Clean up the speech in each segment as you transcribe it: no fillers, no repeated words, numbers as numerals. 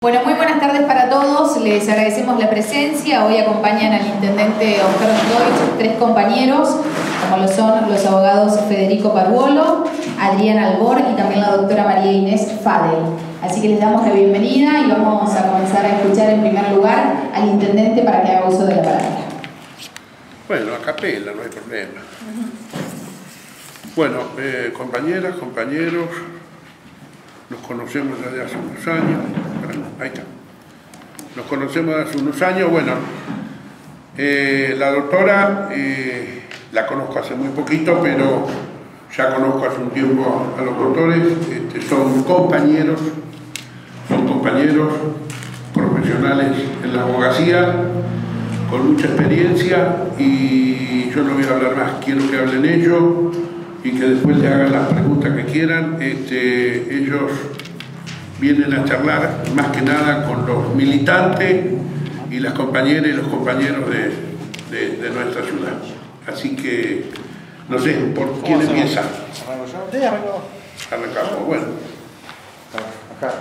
Bueno, muy buenas tardes para todos, les agradecemos la presencia. Hoy acompañan al intendente Oscar Deutsch tres compañeros, como lo son los abogados Federico Parvuolo, Adrián Albor y también la doctora María Inés Fadel. Así que les damos la bienvenida y vamos a comenzar a escuchar en primer lugar al intendente para que haga uso de la palabra. Bueno, a capela, no hay problema. Bueno, compañeras, compañeros, nos conocemos desde hace unos años. Ahí está. Nos conocemos desde hace unos años. Bueno, la doctora la conozco hace muy poquito, pero ya conozco hace un tiempo a los doctores. Son compañeros profesionales en la abogacía, con mucha experiencia, y yo no voy a hablar más, quiero que hablen ellos y que después le hagan las preguntas que quieran. Ellos vienen a charlar más que nada con los militantes y las compañeras y los compañeros de nuestra ciudad. Así que, no sé, ¿por quién empieza? ¿Arranco yo? Sí, arranco. Arrancamos, bueno. Acá.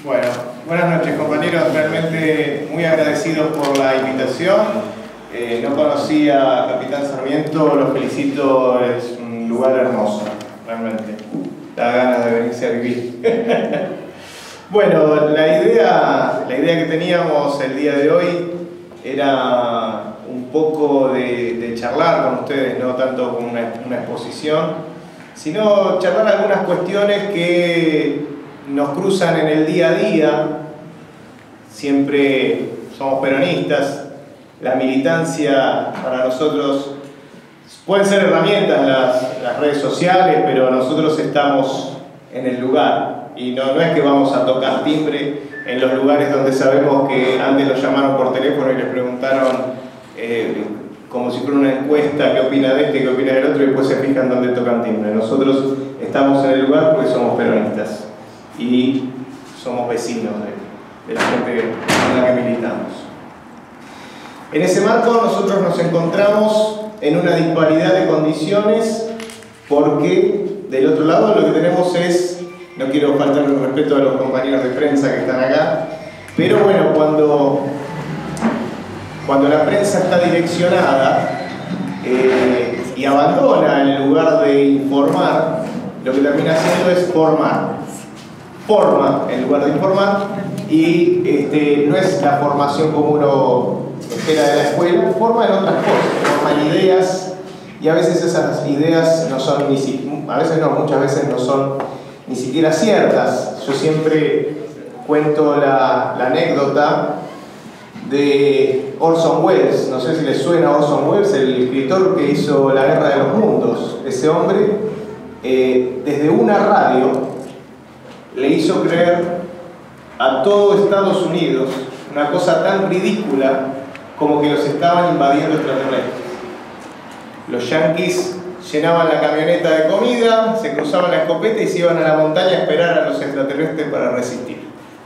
Bueno, buenas noches compañeros, realmente muy agradecidos por la invitación. No conocía a Capitán Sarmiento, los felicito, es un lugar hermoso, realmente. Da ganas de venirse a vivir. Bueno, la idea que teníamos el día de hoy era un poco de charlar con ustedes, no tanto con una exposición, sino charlar algunas cuestiones que nos cruzan en el día a día. Siempre somos peronistas, la militancia para nosotros pueden ser herramientas las redes sociales, pero nosotros estamos en el lugar y no es que vamos a tocar timbre en los lugares donde sabemos que antes los llamaron por teléfono y les preguntaron como si fuera una encuesta, qué opina de este, qué opina del otro, y después se fijan dónde tocan timbre. Nosotros estamos en el lugar porque somos peronistas y somos vecinos de la gente con la que militamos. En ese marco nosotros nos encontramos en una disparidad de condiciones porque del otro lado lo que tenemos es, no quiero faltar el respeto a los compañeros de prensa que están acá, pero bueno, cuando la prensa está direccionada y abandona el lugar de informar, lo que termina haciendo es formar. Forma en lugar de informar, y no es la formación como uno espera de la escuela, forma en otras cosas, forma en ideas, y a veces esas ideas no son muchas veces no son ni siquiera ciertas. Yo siempre cuento la anécdota de Orson Welles, no sé si les suena Orson Welles, el escritor que hizo La Guerra de los Mundos. Ese hombre, desde una radio, le hizo creer a todo Estados Unidos una cosa tan ridícula como que los estaban invadiendo extraterrestres. Los yanquis llenaban la camioneta de comida, se cruzaban la escopeta y se iban a la montaña a esperar a los extraterrestres para resistir.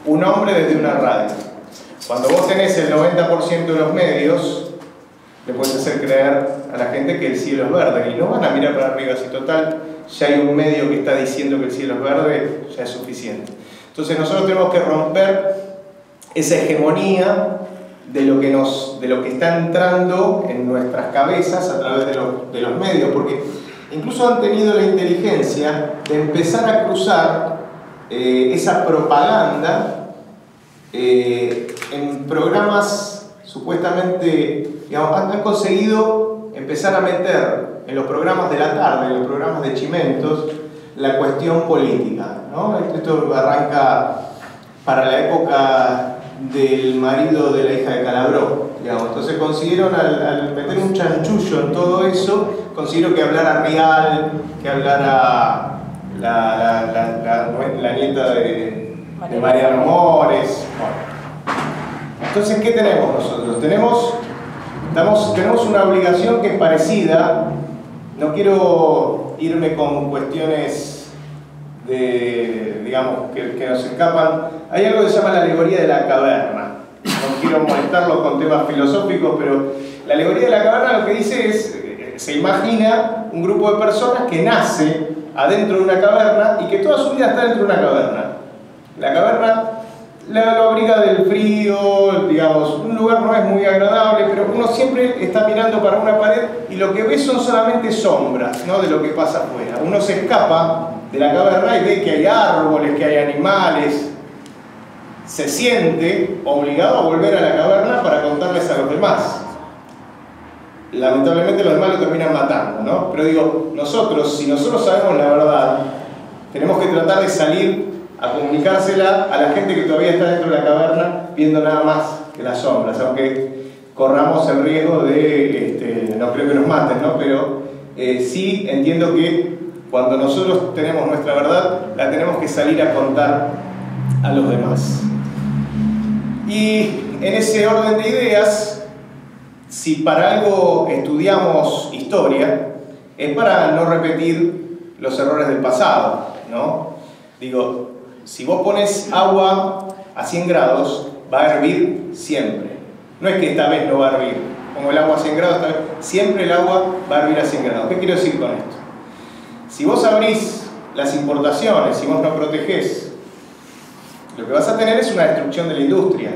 Un hombre desde una radio. Cuando vos tenés el 90% de los medios, le puedes hacer creer a la gente que el cielo es verde y no van a mirar para arriba, si total ya hay un medio que está diciendo que el cielo es verde, ya es suficiente. Entonces nosotros tenemos que romper esa hegemonía de lo que está entrando en nuestras cabezas a través de los medios, porque incluso han tenido la inteligencia de empezar a cruzar esa propaganda en programas supuestamente, digamos, han conseguido empezar a meter en los programas de la tarde, en los programas de Chimentos, la cuestión política, ¿no? Esto arranca para la época del marido de la hija de Calabró, digamos. Entonces consiguieron, al meter un chanchullo en todo eso, consiguieron que hablara Rial, que hablara la nieta de Mariano Mores. Bueno. Entonces, ¿qué tenemos nosotros? Tenemos una obligación que es parecida. No quiero irme con cuestiones digamos, que nos escapan. Hay algo que se llama la alegoría de la caverna. No quiero molestarlos con temas filosóficos, pero la alegoría de la caverna lo que dice es, se imagina un grupo de personas que nace adentro de una caverna y que toda su vida está dentro de una caverna. La caverna lo abriga del frío, digamos, un lugar no es muy agradable, pero uno siempre está mirando para una pared y lo que ve son solamente sombras, ¿no?, de lo que pasa afuera. Uno se escapa de la caverna y ve que hay árboles, que hay animales. Se siente obligado a volver a la caverna para contarles a los demás. Lamentablemente los demás lo terminan matando, ¿no? Pero digo, nosotros, si nosotros sabemos la verdad, tenemos que tratar de salir a comunicársela a la gente que todavía está dentro de la caverna viendo nada más que las sombras, aunque corramos el riesgo de, no creo que nos maten, ¿no? Pero sí entiendo que cuando nosotros tenemos nuestra verdad, la tenemos que salir a contar a los demás. Y en ese orden de ideas, si para algo estudiamos historia, es para no repetir los errores del pasado, ¿no? Digo, si vos pones agua a 100 grados, va a hervir siempre. No es que esta vez no va a hervir, como el agua a 100 grados, siempre el agua va a hervir a 100 grados. ¿Qué quiero decir con esto? Si vos abrís las importaciones, si vos no protegés, lo que vas a tener es una destrucción de la industria.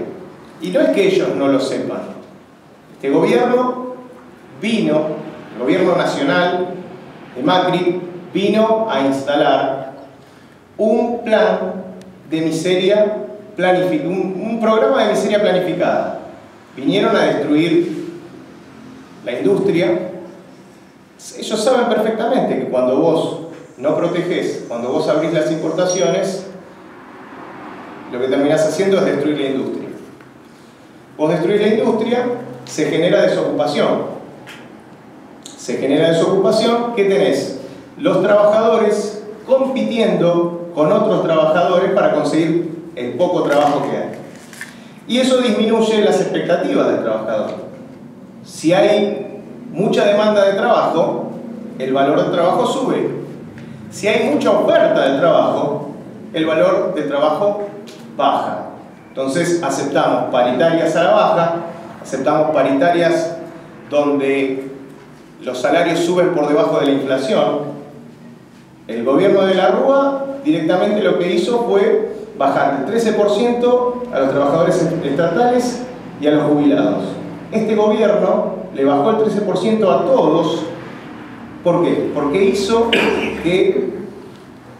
Y no es que ellos no lo sepan. Este gobierno vino, el gobierno nacional de Macri, vino a instalar un plan de miseria, un programa de miseria planificada. Vinieron a destruir la industria. Ellos saben perfectamente que cuando vos no protegés, cuando vos abrís las importaciones, lo que terminás haciendo es destruir la industria. Vos destruís la industria, se genera desocupación. Se genera desocupación, ¿qué tenés? Los trabajadores compitiendo con otros trabajadores para conseguir el poco trabajo que hay. Y eso disminuye las expectativas del trabajador. Si hay mucha demanda de trabajo, el valor del trabajo sube. Si hay mucha oferta de trabajo, el valor del trabajo baja. Entonces aceptamos paritarias a la baja, aceptamos paritarias donde los salarios suben por debajo de la inflación. El gobierno de la Rúa directamente lo que hizo fue bajar del 13% a los trabajadores estatales y a los jubilados. Este gobierno le bajó el 13% a todos. ¿Por qué? Porque hizo que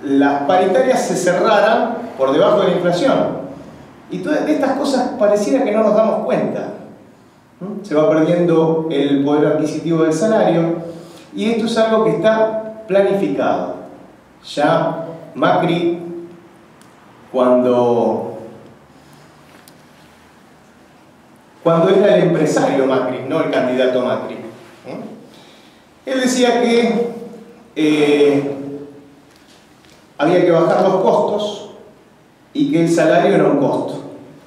las paritarias se cerraran por debajo de la inflación. Y todas estas cosas pareciera que no nos damos cuenta. Se va perdiendo el poder adquisitivo del salario y esto es algo que está planificado. Ya Macri, cuando era el empresario Macri, no el candidato Macri, él decía que había que bajar los costos y que el salario era un costo.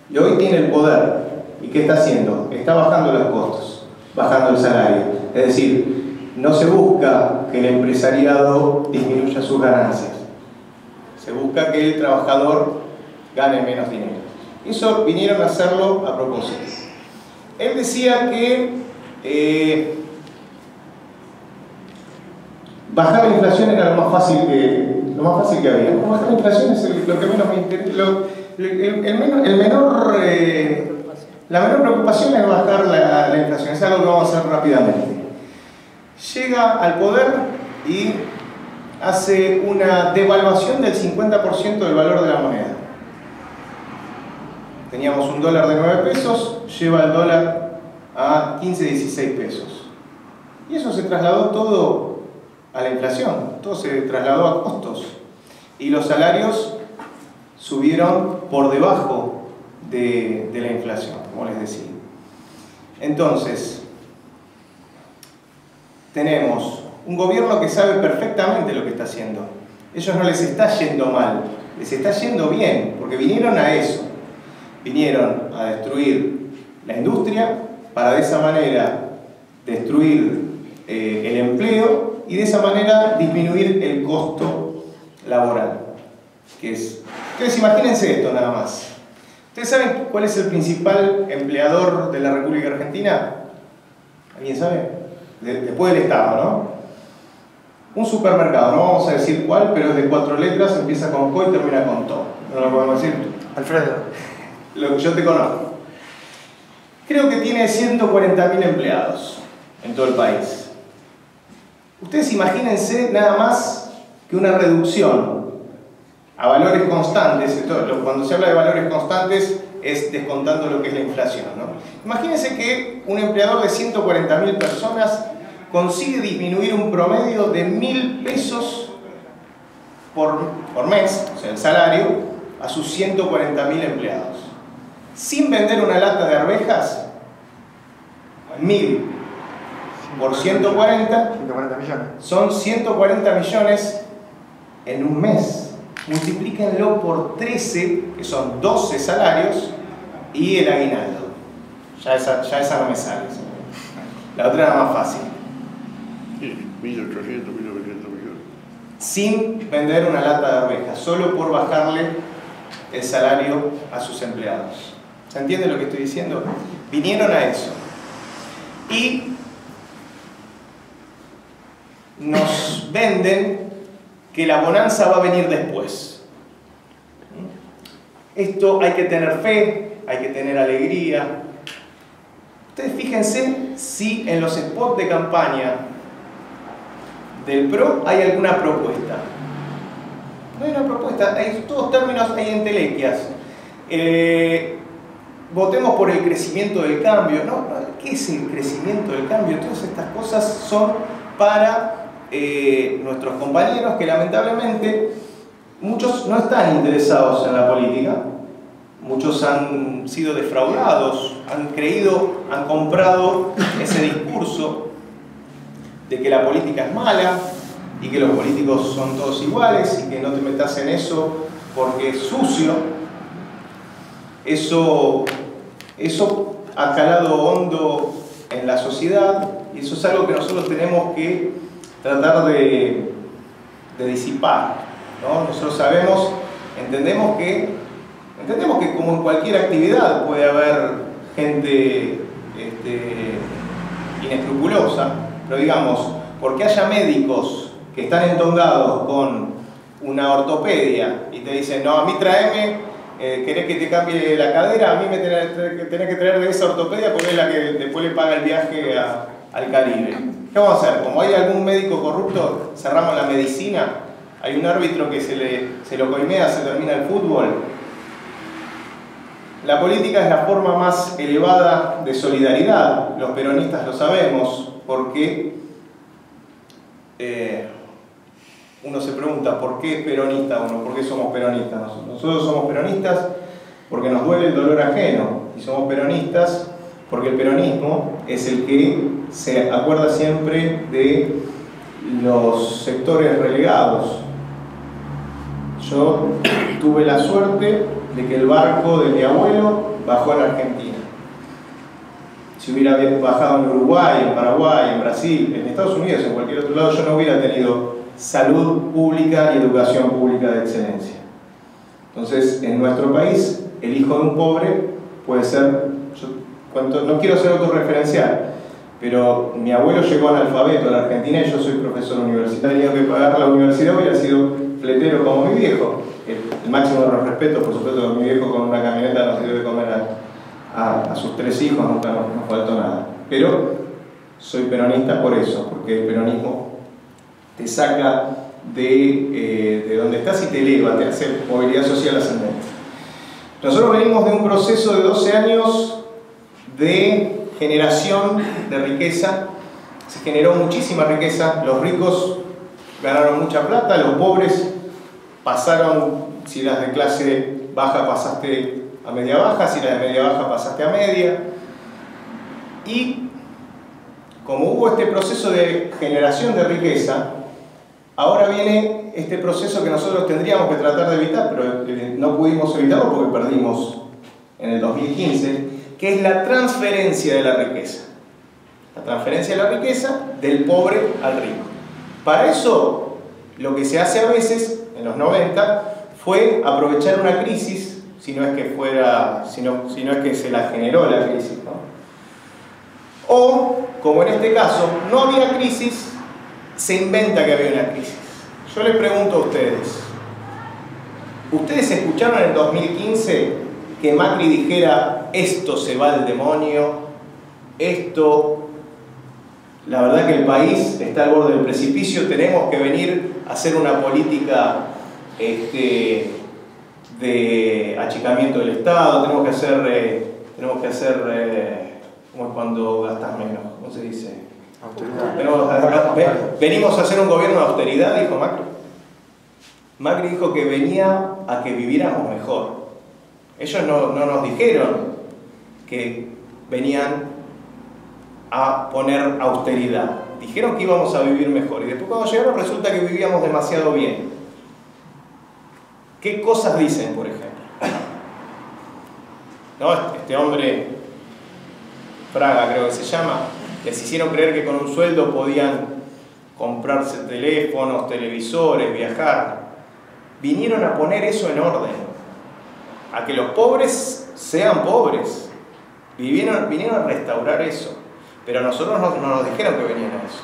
Y hoy tiene el poder. ¿Y qué está haciendo? Está bajando los costos, bajando el salario. Es decir, no se busca que el empresariado disminuya sus ganancias. Se busca que el trabajador gane menos dinero. Eso vinieron a hacerlo a propósito. Él decía que bajar la inflación era lo más fácil que había. Bajar la inflación es lo que menos me interesa. La menor preocupación es bajar la inflación. Es algo que vamos a hacer rápidamente. Llega al poder y hace una devaluación del 50% del valor de la moneda. Teníamos un dólar de 9 pesos, lleva el dólar a 15, 16 pesos. Y eso se trasladó todo a la inflación, todo se trasladó a costos. Y los salarios subieron por debajo de la inflación, como les decía. Entonces, tenemos un gobierno que sabe perfectamente lo que está haciendo. A ellos no les está yendo mal, les está yendo bien, porque vinieron a eso. Vinieron a destruir la industria para de esa manera destruir el empleo y de esa manera disminuir el costo laboral. Entonces imagínense esto nada más. ¿Ustedes saben cuál es el principal empleador de la República Argentina? ¿Alguien sabe? Después del Estado, ¿no? Un supermercado, no vamos a decir cuál, pero es de 4 letras, empieza con Co y termina con To. ¿No lo podemos decir? Alfredo. Lo que yo te conozco. Creo que tiene 140.000 empleados en todo el país. Ustedes imagínense nada más que una reducción a valores constantes. Cuando se habla de valores constantes es descontando lo que es la inflación, ¿no? Imagínense que un empleador de 140.000 personas consigue disminuir un promedio de 1.000 pesos por mes, o sea, el salario, a sus 140.000 empleados. Sin vender una lata de arvejas, 1.000 por 140, 140 millones. son 140 millones en un mes. Multiplíquenlo por 13, que son 12 salarios, y el aguinaldo. Ya esa no me sale. La otra era más fácil. Sí, 1.800, 1.900 millones. Sin vender una lata de arvejas, solo por bajarle el salario a sus empleados. ¿Se entiende lo que estoy diciendo? Vinieron a eso. Y nos venden que la bonanza va a venir después. Esto hay que tener fe, hay que tener alegría. Ustedes fíjense si en los spots de campaña del PRO hay alguna propuesta. No hay una propuesta, hay todos términos, hay entelequias. Votemos por el crecimiento del cambio. ¿No? ¿Qué es el crecimiento del cambio? Todas estas cosas son para nuestros compañeros que lamentablemente muchos no están interesados en la política, muchos han sido defraudados, han creído, han comprado ese discurso de que la política es mala y que los políticos son todos iguales y que no te metas en eso porque es sucio. Eso ha calado hondo en la sociedad y eso es algo que nosotros tenemos que tratar de disipar, ¿no? Nosotros entendemos que como en cualquier actividad puede haber gente inescrupulosa, pero digamos, porque haya médicos que están entongados con una ortopedia y te dicen, no, a mí tráeme, querés que te cambie la cadera, a mí me tenés que traer de esa ortopedia porque es la que después le paga el viaje al Caribe. ¿Qué vamos a hacer? Como hay algún médico corrupto, cerramos la medicina, hay un árbitro que se lo coimea, se termina el fútbol. La política es la forma más elevada de solidaridad, los peronistas lo sabemos, porque uno se pregunta, ¿por qué es peronista uno? ¿Por qué somos peronistas? Nosotros somos peronistas porque nos duele el dolor ajeno, y somos peronistas porque el peronismo es el que se acuerda siempre de los sectores relegados. Yo tuve la suerte de que el barco de mi abuelo bajó en Argentina. Si hubiera bajado en Uruguay, en Paraguay, en Brasil, en Estados Unidos, en cualquier otro lado, yo no hubiera tenido salud pública y educación pública de excelencia. Entonces, en nuestro país, el hijo de un pobre puede ser, no quiero ser autorreferencial, pero mi abuelo llegó analfabeto a la Argentina y yo soy profesor universitario, tenía que pagar la universidad, hubiera sido fletero como mi viejo. El máximo de los respetos, por supuesto, mi viejo con una camioneta nos dio de comer a sus 3 hijos, nunca nos faltó nada. Pero soy peronista por eso, porque el peronismo te saca de donde estás y te eleva, te hace movilidad social ascendente. Nosotros venimos de un proceso de 12 años de generación de riqueza. Se generó muchísima riqueza, los ricos ganaron mucha plata, los pobres pasaron, si eras de clase baja pasaste a media baja, si eras de media baja pasaste a media. Y como hubo este proceso de generación de riqueza, ahora viene este proceso que nosotros tendríamos que tratar de evitar, pero no pudimos evitarlo porque perdimos en el 2015, que es la transferencia de la riqueza. La transferencia de la riqueza del pobre al rico. Para eso, lo que se hace a veces, en los 90, fue aprovechar una crisis, si no es que se la generó la crisis, ¿no? O, como en este caso, no había crisis, se inventa que había una crisis. Yo les pregunto a ustedes, ¿ustedes escucharon en el 2015 que Macri dijera esto se va al demonio, esto, la verdad que el país está al borde del precipicio, tenemos que venir a hacer una política de achicamiento del Estado, tenemos que hacer ¿cómo es cuando gastas menos? ¿Cómo se dice? Venimos a hacer un gobierno de austeridad, dijo Macri. Macri dijo que venía a que viviéramos mejor. Ellos no nos dijeron que venían a poner austeridad. Dijeron que íbamos a vivir mejor. Y después cuando llegaron resulta que vivíamos demasiado bien. ¿Qué cosas dicen, por ejemplo? ¿No? Este hombre, Fraga creo que se llama, les hicieron creer que con un sueldo podían comprarse teléfonos, televisores, viajar. Vinieron a poner eso en orden, a que los pobres sean pobres. Vinieron a restaurar eso, pero a nosotros no nos dijeron que venían a eso.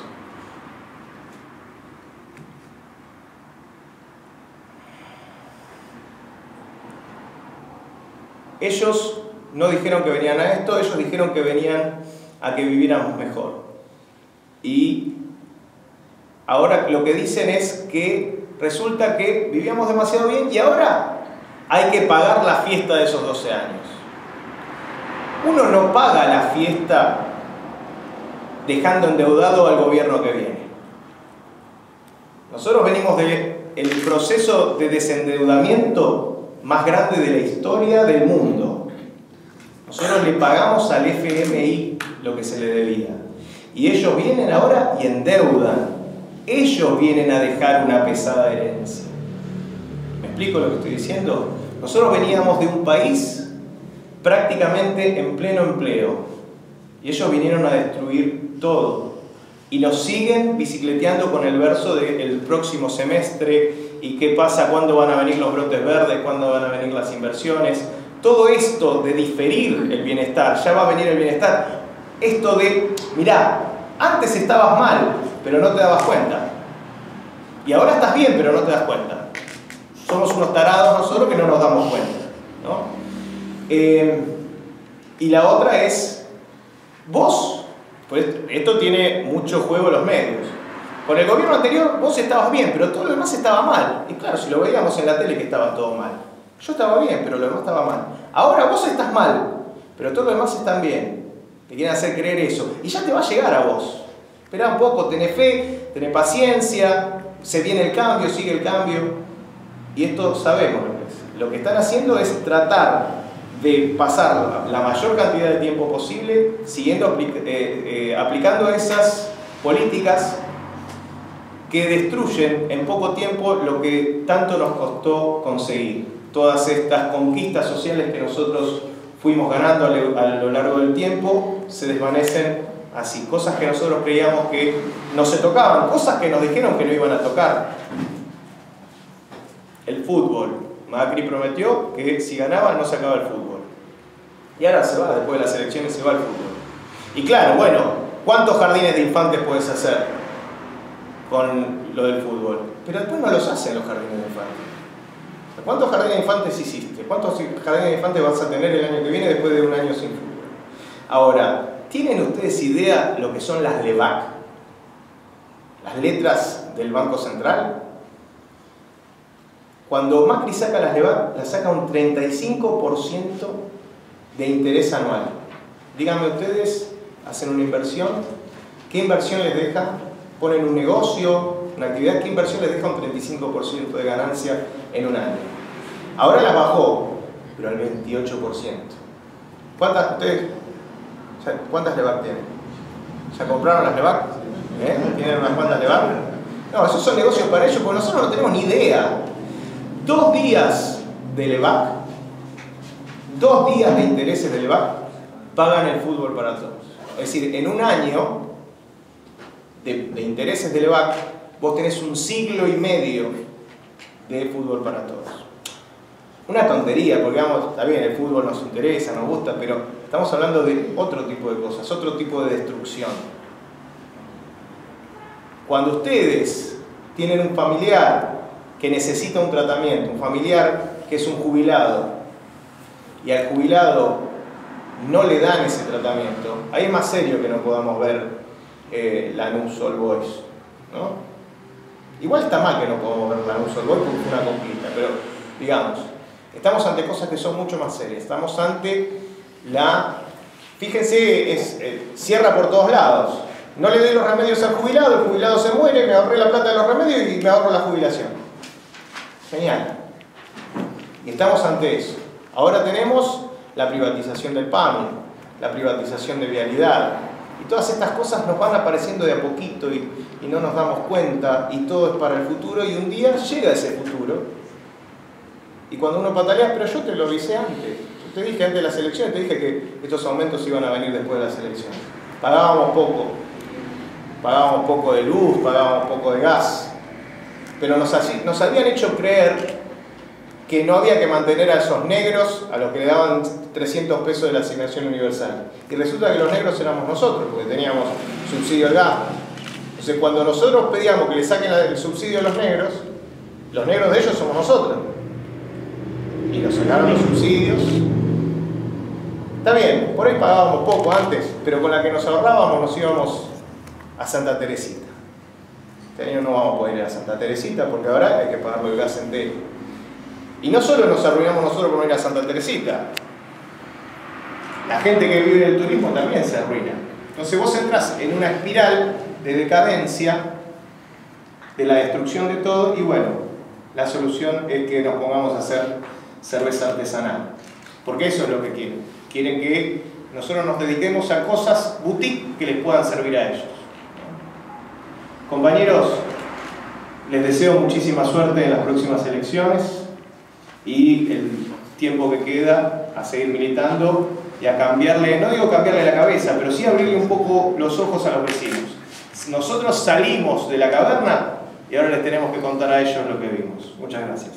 Ellos no dijeron que venían a esto, ellos dijeron que venían a que viviéramos mejor. Y ahora lo que dicen es que resulta que vivíamos demasiado bien y ahora hay que pagar la fiesta de esos 12 años. Uno no paga la fiesta dejando endeudado al gobierno que viene. Nosotros venimos del proceso de desendeudamiento más grande de la historia del mundo. Nosotros le pagamos al FMI lo que se le debía. Y ellos vienen ahora y endeudan. Ellos vienen a dejar una pesada herencia. ¿Me explico lo que estoy diciendo? Nosotros veníamos de un país prácticamente en pleno empleo. Y ellos vinieron a destruir todo. Y nos siguen bicicleteando con el verso del próximo semestre. ¿Y qué pasa? ¿Cuándo van a venir los brotes verdes? ¿Cuándo van a venir las inversiones? Todo esto de diferir el bienestar, ya va a venir el bienestar. Esto de, mirá, antes estabas mal, pero no te dabas cuenta. Y ahora estás bien, pero no te das cuenta. Somos unos tarados nosotros que no nos damos cuenta, ¿no? Y la otra es, vos, pues esto tiene mucho juego en los medios. Con el gobierno anterior vos estabas bien, pero todo lo demás estaba mal. Y claro, si lo veíamos en la tele que estaba todo mal. Yo estaba bien, pero lo demás estaba mal. Ahora vos estás mal, pero todos los demás están bien. Te quieren hacer creer eso. Y ya te va a llegar a vos. Esperá un poco, tenés fe, tenés paciencia, se viene el cambio, sigue el cambio. Y esto sabemos lo que es. Lo que están haciendo es tratar de pasar la mayor cantidad de tiempo posible siguiendo aplicando esas políticas que destruyen en poco tiempo lo que tanto nos costó conseguir. Todas estas conquistas sociales que nosotros fuimos ganando a lo largo del tiempo se desvanecen así. Cosas que nosotros creíamos que no se tocaban, cosas que nos dijeron que no iban a tocar. El fútbol. Macri prometió que si ganaba no se acaba el fútbol. Y ahora se va, después de las elecciones se va el fútbol. Y claro, bueno, ¿cuántos jardines de infantes puedes hacer con lo del fútbol? Pero después no los hacen los jardines de infantes. ¿Cuántos jardines de infantes hiciste? ¿Cuántos jardines de infantes vas a tener el año que viene después de un año sin fútbol? Ahora, ¿tienen ustedes idea lo que son las LEVAC? Las letras del Banco Central. Cuando Macri saca las LEVAC, las saca un 35% de interés anual. Díganme ustedes, hacen una inversión, ¿qué inversión les deja? Ponen un negocio, una actividad, ¿qué inversión les deja un 35% de ganancia en un año? Ahora las bajó, pero al 28%. ¿Cuántas LEVAC tienen? ¿Ya compraron las LEVAC? ¿Tienen unas cuantas LEVAC? No, esos son negocios para ellos, porque nosotros no tenemos ni idea. 2 días de LEVAC, 2 días de intereses de LEVAC, pagan el fútbol para todos. Es decir, en un año de intereses de LEVAC, vos tenés un siglo y medio de fútbol para todos. Una tontería, porque vamos, está bien, el fútbol nos interesa, nos gusta, pero estamos hablando de otro tipo de cosas, otro tipo de destrucción. Cuando ustedes tienen un familiar que necesita un tratamiento, un familiar que es un jubilado, y al jubilado no le dan ese tratamiento, ahí es más serio que no podamos ver Lanús All Boys, ¿no? Igual está mal que no podamos ver Lanús All Boys porque es una conquista, pero digamos, estamos ante cosas que son mucho más serias. Estamos ante fíjense, cierra por todos lados. No le doy los remedios al jubilado, el jubilado se muere, me ahorré la plata de los remedios y me ahorro la jubilación. Genial. Y estamos ante eso. Ahora tenemos la privatización del PAMI, la privatización de Vialidad. Y todas estas cosas nos van apareciendo de a poquito y no nos damos cuenta, y todo es para el futuro, y un día llega ese futuro. Y cuando uno patalea, pero yo te lo avisé antes. Yo te dije antes de las elecciones, te dije que estos aumentos iban a venir después de las elecciones. Pagábamos poco de luz, pagábamos poco de gas, pero nos habían hecho creer que no había que mantener a esos negros, a los que le daban 300 pesos de la asignación universal. Y resulta que los negros éramos nosotros, porque teníamos subsidio al gas. Entonces, cuando nosotros pedíamos que le saquen el subsidio a los negros de ellos somos nosotros. Y nos sacaron los subsidios. Está bien, por ahí pagábamos poco antes, pero con la que nos ahorrábamos nos íbamos a Santa Teresita. Este año no vamos a poder ir a Santa Teresita porque ahora hay que pagarlo el gas entero. Y no solo nos arruinamos nosotros por no ir a Santa Teresita, la gente que vive en el turismo también se arruina. Entonces vos entras en una espiral de decadencia, de la destrucción de todo, y bueno, la solución es que nos pongamos a hacer cerveza artesanal. Porque eso es lo que quieren. Quieren que nosotros nos dediquemos a cosas boutique que les puedan servir a ellos. Compañeros, les deseo muchísima suerte en las próximas elecciones y el tiempo que queda a seguir militando y a cambiarle, no digo cambiarle la cabeza, pero sí abrirle un poco los ojos a los vecinos. Nosotros salimos de la caverna y ahora les tenemos que contar a ellos lo que vimos. Muchas gracias.